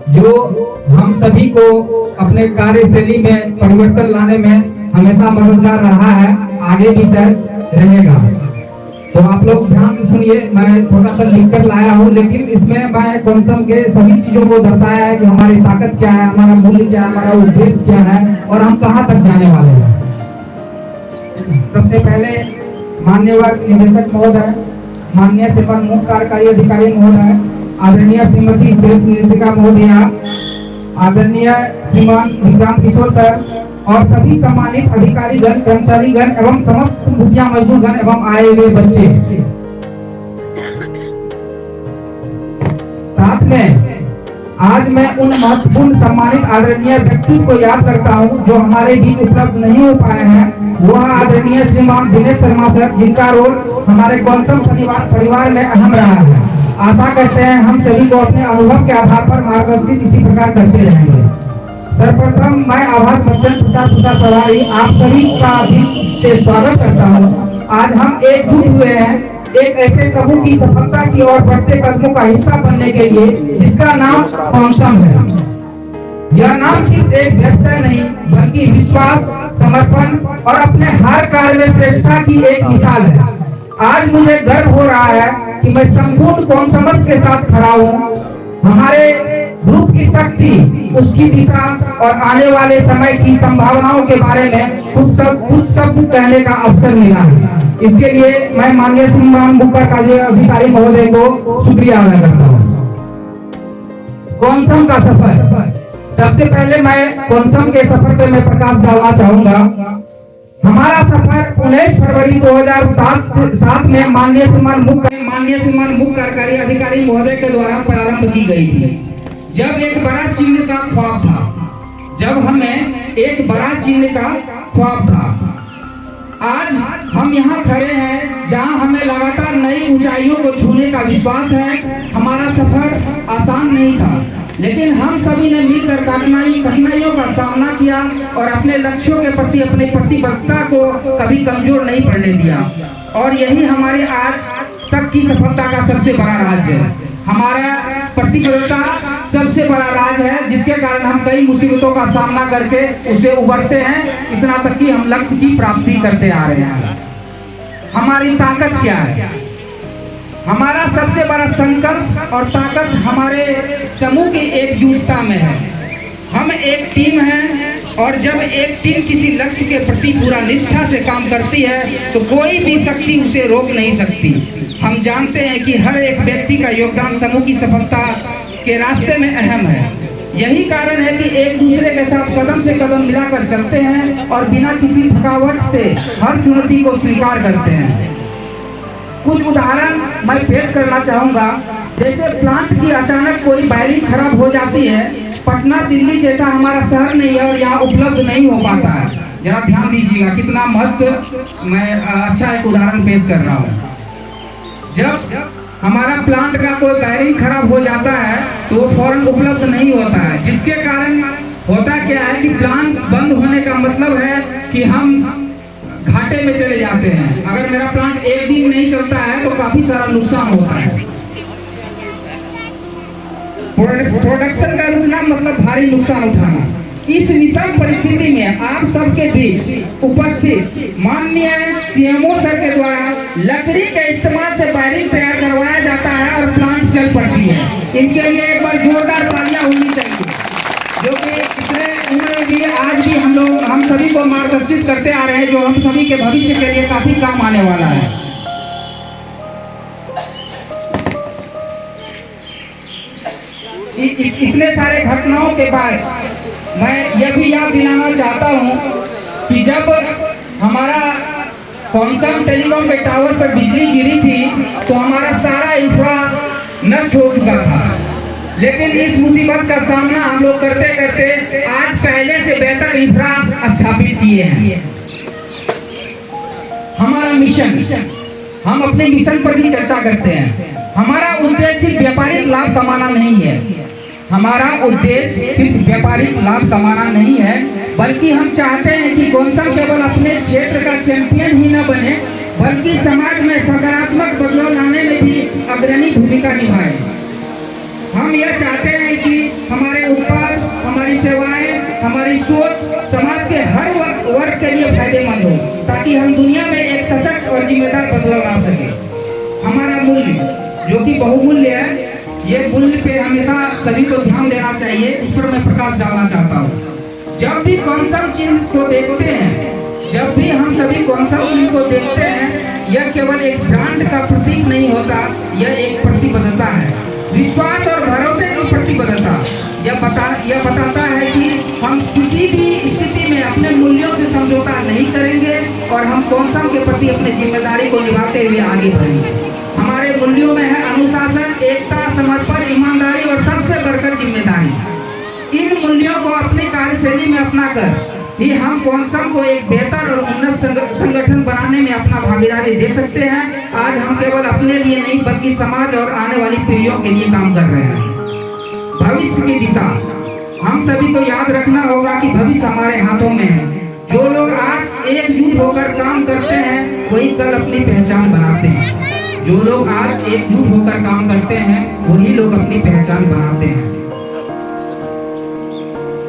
जो हम सभी को अपने कार्यशैली में परिवर्तन लाने में हमेशा मददगार रहा है, आगे भी शायद रहेगा। तो आप लोग ध्यान से सुनिए, मैं छोटा सा लिखकर लाया हूँ, लेकिन इसमें मैं कॉन्सम के सभी चीजों को दर्शाया है कि हमारी ताकत क्या है, हमारा मूल्य क्या है, हमारा उद्देश्य क्या है और हम कहाँ तक जाने वाले हैं। सबसे पहले मान्यवर निदेशक महोदय, माननीय श्रीमान मुख्य कार्यकारी अधिकारी महोदय, आदरणीय श्रीमती शेष निदेशिका महोदया, आदरणीय श्रीमान विक्रांत किशोर सर और सभी सम्मानित अधिकारीगण, कर्मचारीगण एवं समस्त मुखिया मजदूरगण एवं आए हुए बच्चे। साथ में आज मैं उन महत्वपूर्ण सम्मानित आदरणीय व्यक्ति को याद करता हूं जो हमारे बीच उपलब्ध नहीं हो पाए हैं। वह आदरणीय श्रीमान दिनेश शर्मा सर, जिनका रोल हमारे कॉन्सम परिवार में अहम रहा है। आशा करते हैं हम सभी को अपने अनुभव के आधार पर मार्गदर्शित इसी प्रकार करते रहेंगे। सर्वप्रथम मैं आवास बच्चन प्रचार प्रभारी आप सभी का दिल से स्वागत करता हूं। आज हम एकजुट हुए हैं एक ऐसे समूह की सफलता की ओर बढ़ते कदमों का हिस्सा बनने के लिए, जिसका नाम कॉन्सम है। यह नाम सिर्फ एक व्यवसाय नहीं बल्कि विश्वास, समर्पण और अपने हर कार्य में श्रेष्ठता की एक मिसाल है। आज मुझे गर्व हो रहा है कि मैं संपूर्ण कॉन्समर्स के साथ खड़ा हूँ। हमारे ग्रुप की शक्ति, उसकी दिशा और आने वाले समय की संभावनाओं के बारे में कुछ शब्द कहने का अवसर मिला है। इसके लिए मैं माननीय श्रीमान मुख्य कार्यकारी अधिकारी महोदय को शुक्रिया अदा करता हूँ। कॉन्सम का सफर, सबसे पहले मैं कॉन्सम के सफर पर मैं प्रकाश डालना चाहूंगा। हमारा सफर 19 फरवरी 2007 में माननीय श्रीमान मुख्य कार्यकारी अधिकारी महोदय के द्वारा प्रारंभ की गई थी, जब एक बड़ा चिन्ह का ख्वाब था, जब हमें एक बड़ा चिन्ह का ख्वाब था। आज हम यहाँ खड़े हैं जहाँ हमें लगातार नई ऊंचाइयों को छूने का विश्वास है। हमारा सफर आसान नहीं था, लेकिन हम सभी ने मिलकर कठिनाइयों का सामना किया और अपने लक्ष्यों के प्रति अपनी प्रतिबद्धता को कभी कमजोर नहीं पड़ने दिया। और यही हमारी आज तक की सफलता का सबसे बड़ा राज है। हमारा प्रतिबद्धता सबसे बड़ा राज है, जिसके कारण हम कई मुसीबतों का सामना करके उसे उबरते हैं, इतना तक कि हम लक्ष्य की प्राप्ति करते आ रहे हैं। हमारी ताकत क्या है? हमारा सबसे बड़ा संकल्प और ताकत हमारे समूह की एकजुटता में है। हम एक टीम हैं और जब एक टीम किसी लक्ष्य के प्रति पूरा निष्ठा से काम करती है तो कोई भी शक्ति उसे रोक नहीं सकती। हम जानते हैं कि हर एक व्यक्ति का योगदान समूह की सफलता के रास्ते में अहम है। यही कारण है कि एक दूसरे के साथ कदम से कदम मिलाकर चलते हैं और बिना किसी थकावट से हर चुनौती को स्वीकार करते हैं। कुछ उदाहरण मैं पेश करना चाहूँगा। जैसे प्लांट की अचानक कोई वायरिंग खराब हो जाती है, पटना दिल्ली जैसा हमारा शहर नहीं है और यहाँ उपलब्ध नहीं हो पाता है। जरा ध्यान दीजिएगा कितना महत्व, मैं अच्छा एक उदाहरण पेश कर रहा हूँ। जब हमारा प्लांट का कोई वायरिंग खराब हो जाता है तो वो फौरन उपलब्ध नहीं होता है, जिसके कारण होता क्या है कि प्लांट बंद होने का मतलब है कि हम घाटे में चले जाते हैं। अगर मेरा प्लांट एक दिन नहीं चलता है तो काफी सारा नुकसान होता है। प्रोडक्शन का रुकना मतलब भारी नुकसान उठाना। इस विषम परिस्थिति में आप सबके बीच उपस्थित माननीय सीएमओ सर के द्वारा लकड़ी के इस्तेमाल से वायरिंग तैयार करवाया जाता है और प्लांट चल पड़ती है। इनके लिए एक बार जोरदार तालियां होनी चाहिए, जो कि इतने उम्र में भी आज भी हम सभी को मार्गदर्शित करते आ रहे हैं, जो हम सभी के भविष्य के लिए काफी काम आने वाला है। इतने सारे घटनाओं के बाद मैं यह भी याद दिलाना चाहता हूं कि जब हमारा कॉन्सम टेलीकॉम के टावर पर बिजली गिरी थी तो हमारा सारा इंफ्रा नष्ट हो चुका था, लेकिन इस मुसीबत का सामना हम लोग करते करते आज पहले से बेहतर इंफ्रा स्थापित किए हैं। हमारा मिशन, हम अपने मिशन पर भी चर्चा करते हैं। हमारा उद्देश्य सिर्फ व्यापारिक लाभ कमाना नहीं है, हमारा उद्देश्य सिर्फ व्यापारिक लाभ कमाना नहीं है, बल्कि हम चाहते हैं कि कॉन्सम केवल अपने क्षेत्र का चैंपियन ही न बने, बल्कि समाज में सकारात्मक बदलाव लाने में भी अग्रणी भूमिका निभाए। हम यह चाहते हैं कि हमारे के लिए फायदेमंद हो, ताकि हम दुनिया में एक सशक्त और जिम्मेदार बदलाव ला सके। हमारा मूल्य जो कि बहुमूल्य है, ये मूल्य पे हमेशा सभी को ध्यान देना चाहिए, उस पर मैं प्रकाश डालना चाहता हूँ। जब भी कौनसम चिन्ह को देखते हैं, जब भी हम सभी कौनसम चिन्ह को देखते हैं, यह केवल एक ब्रांड का प्रतीक नहीं होता, यह एक प्रतिबद्धता है, विश्वास और भरोसे की प्रतिबद्धता। यह बताता है कि हम किसी भी स्थिति में अपने मूल्यों से समझौता नहीं करेंगे और हम कौनसम के प्रति अपनी जिम्मेदारी को निभाते हुए आगे बढ़ेंगे। हमारे मूल्यों में है अनुशासन, एकता, समर्पण, ईमानदारी और सबसे बढ़कर जिम्मेदारी। इन मूल्यों को अपनी कार्यशैली में अपनाकर ही हम कौनसम को एक बेहतर और उन्नत संगठन बनाने में अपना भागीदारी दे सकते हैं। आज हम केवल अपने लिए नहीं बल्कि समाज और आने वाली पीढ़ियों के लिए काम कर रहे हैं। भविष्य की दिशा हम सभी को याद रखना होगा कि भविष्य हमारे हाथों में है। जो लोग आज एकजुट होकर काम करते हैं, वही कल अपनी पहचान बनाते हैं। जो लोग आज एकजुट होकर काम करते हैं, वही लोग अपनी पहचान बनाते हैं।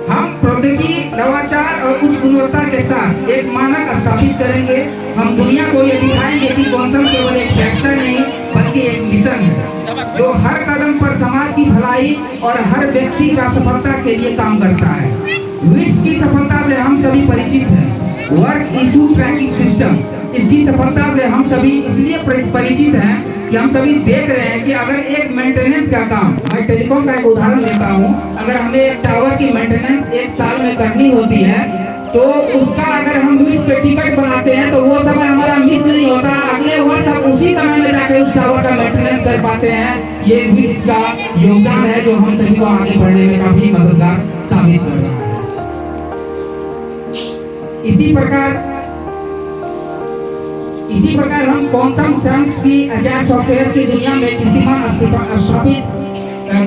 हम प्रौद्योगिकी, नवाचार और उच्च गुणवत्ता के साथ एक मानक स्थापित करेंगे। हम दुनिया को ये दिखाएंगे कि कौनसम केवल एक फैक्टर नहीं बल्कि एक मिशन है, जो हर कदम पर समाज की भलाई और हर व्यक्ति का सफलता के लिए काम करता है। विट्स की सफलता से हम सभी परिचित हैं। वर्क इशू ट्रैकिंग सिस्टम, इसकी सफलता से हम सभी इसलिए परिचित हैं कि हम सभी देख रहे हैं कि अगर एक मेंटेनेंस का काम, मैं टेलीकॉम का एक उदाहरण देता हूं, अगर हमें एक टावर की मेंटेनेंस एक साल में करनी होती है, तो उसका अगर हम विट्स पे टिकट बनाते हैं तो वो समय हमारा मिस नहीं होता। अगले वर्ष हम उसी समय में जाकर उस टावर का मेंटेनेंस कर पाते हैं। ये विट्स का योगदान है जो हम सभी को आगे बढ़ने में काफी मददगार साबित कर रहा है। इसी प्रकार हम कौनसम सेंस की अजाइल सॉफ्टवेयर की दुनिया में कीर्तिमान स्थापित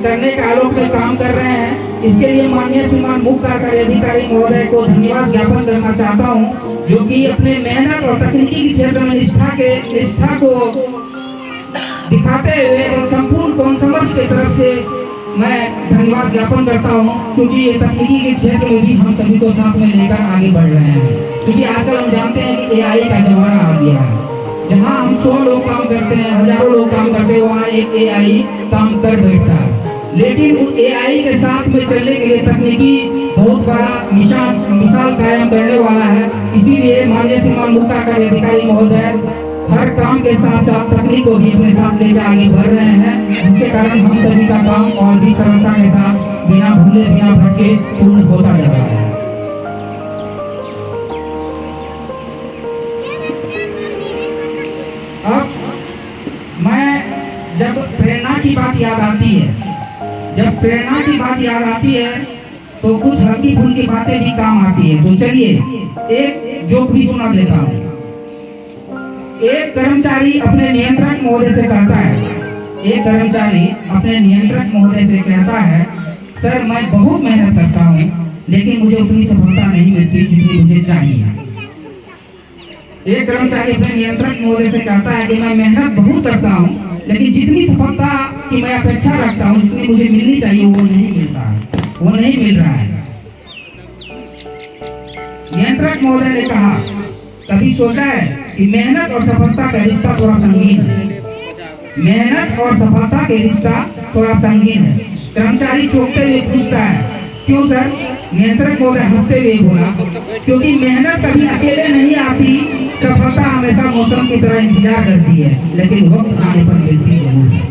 करने के आलोक में काम कर रहे हैं। इसके लिए माननीय श्रीमान मुख्य कार्यकारी अधिकारी महोदय को धन्यवाद ज्ञापन करना चाहता हूं, जो कि अपने मेहनत और तकनीकी के क्षेत्र में निष्ठा को दिखाते हुए एक संपूर्ण कौनसमर्स की तरफ से मैं धन्यवाद ज्ञापन करता हूं, क्योंकि ये तकनीकी के क्षेत्र में भी हम सभी को साथ में लेकर आगे बढ़ रहे हैं। क्योंकि आजकल हम जानते हैं कि AI का जमाना आ गया है। जहां हम 100 लोग काम करते हैं, हजारों लोग काम करते हैं, वहां एक AI काम कर बैठता है। लेकिन AI के साथ में चलने के लिए तकनीकी बहुत बड़ा मिसाल कायम करने वाला है। इसीलिए माननीय श्रीमान मुख्य कार्यकारी अधिकारी महोदय हर काम के साथ साथ तकनीक को भी अपने साथ लेकर आगे बढ़ रहे हैं, जिसके कारण हम सभी का काम और भी सरलता के साथ बिना भूले बिना भटके पूर्ण होता जा रहा है। अब मैं जब प्रेरणा की बात याद आती है तो कुछ हल्की फुल्की बातें भी काम आती है। तो चलिए एक जोक भी सुना देता हूँ। एक कर्मचारी अपने नियंत्रक महोदय से कहता है, सर मैं बहुत मेहनत करता हूँ लेकिन मुझे उतनी सफलता नहीं मिलती जितनी मुझे चाहिए। एक कर्मचारी अपने नियंत्रक महोदय से कहता है कि मैं मेहनत बहुत करता हूँ लेकिन जितनी सफलता की मैं अपेक्षा रखता हूँ, जितनी मुझे मिलनी चाहिए वो नहीं मिल रहा है। नियंत्रक महोदय ने कहा, कभी सोचा है कि मेहनत और सफलता का रिश्ता थोड़ा संगीन है। कर्मचारी चौंकते हुए पूछता है, क्यों सर? नियंत्रक महोदय हंसते हुए बोला, क्योंकि मेहनत कभी अकेले नहीं आती, सफलता हमेशा मौसम की तरह इंतजार करती है, लेकिन वक्त आने पर मिलती जरूर है।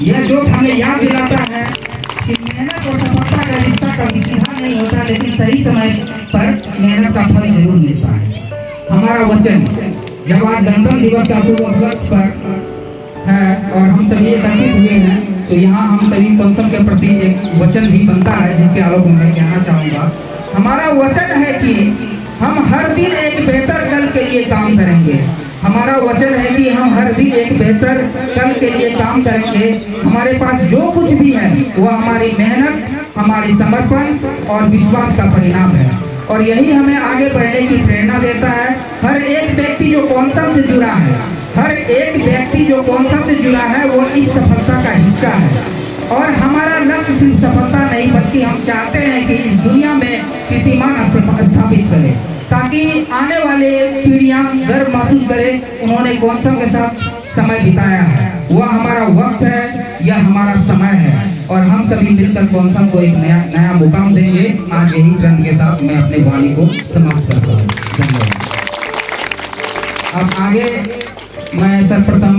यह जोक हमें याद दिलाता है कि मेहनत और सफलता का रिश्ता कभी सीधा नहीं होता, लेकिन सही समय पर मेहनत का फल जरूर मिलता है। हमारा वचन, जब आज गणतंत्र दिवस का शुभ उपलक्ष्य पर है और हम सभी एकत्रित हुए हैं, तो यहाँ हम सभी कौनसम के प्रति एक वचन भी बनता है, जिसके आलोक में मैं कहना चाहूँगा। हमारा वचन है कि हम हर दिन एक बेहतर कल के लिए काम करेंगे। हमारा वचन है कि हम हर दिन एक बेहतर कल के लिए काम करेंगे। हमारे पास जो कुछ भी है वह हमारी मेहनत, हमारी समर्पण और विश्वास का परिणाम है, और यही हमें आगे बढ़ने की प्रेरणा देता है। हर एक व्यक्ति जो कौनसम से जुड़ा है, वो इस सफलता का हिस्सा है। और हमारा लक्ष्य सिर्फ सफलता नहीं, बल्कि हम चाहते हैं कि इस दुनिया में कीर्तिमान स्थापित करें, ताकि आने वाले पीढ़ियां गर्व महसूस करें उन्होंने कौनसम के साथ समय बिताया है। वह हमारा वक्त है, यह हमारा समय है, और हम सभी मिलकर कौनसम को एक नया मुकाम देंगे। आज यही प्रण के साथ मैं अपने वाणी को समाप्त करता हूँ। धन्यवाद। अब आगे मैं सर्वप्रथम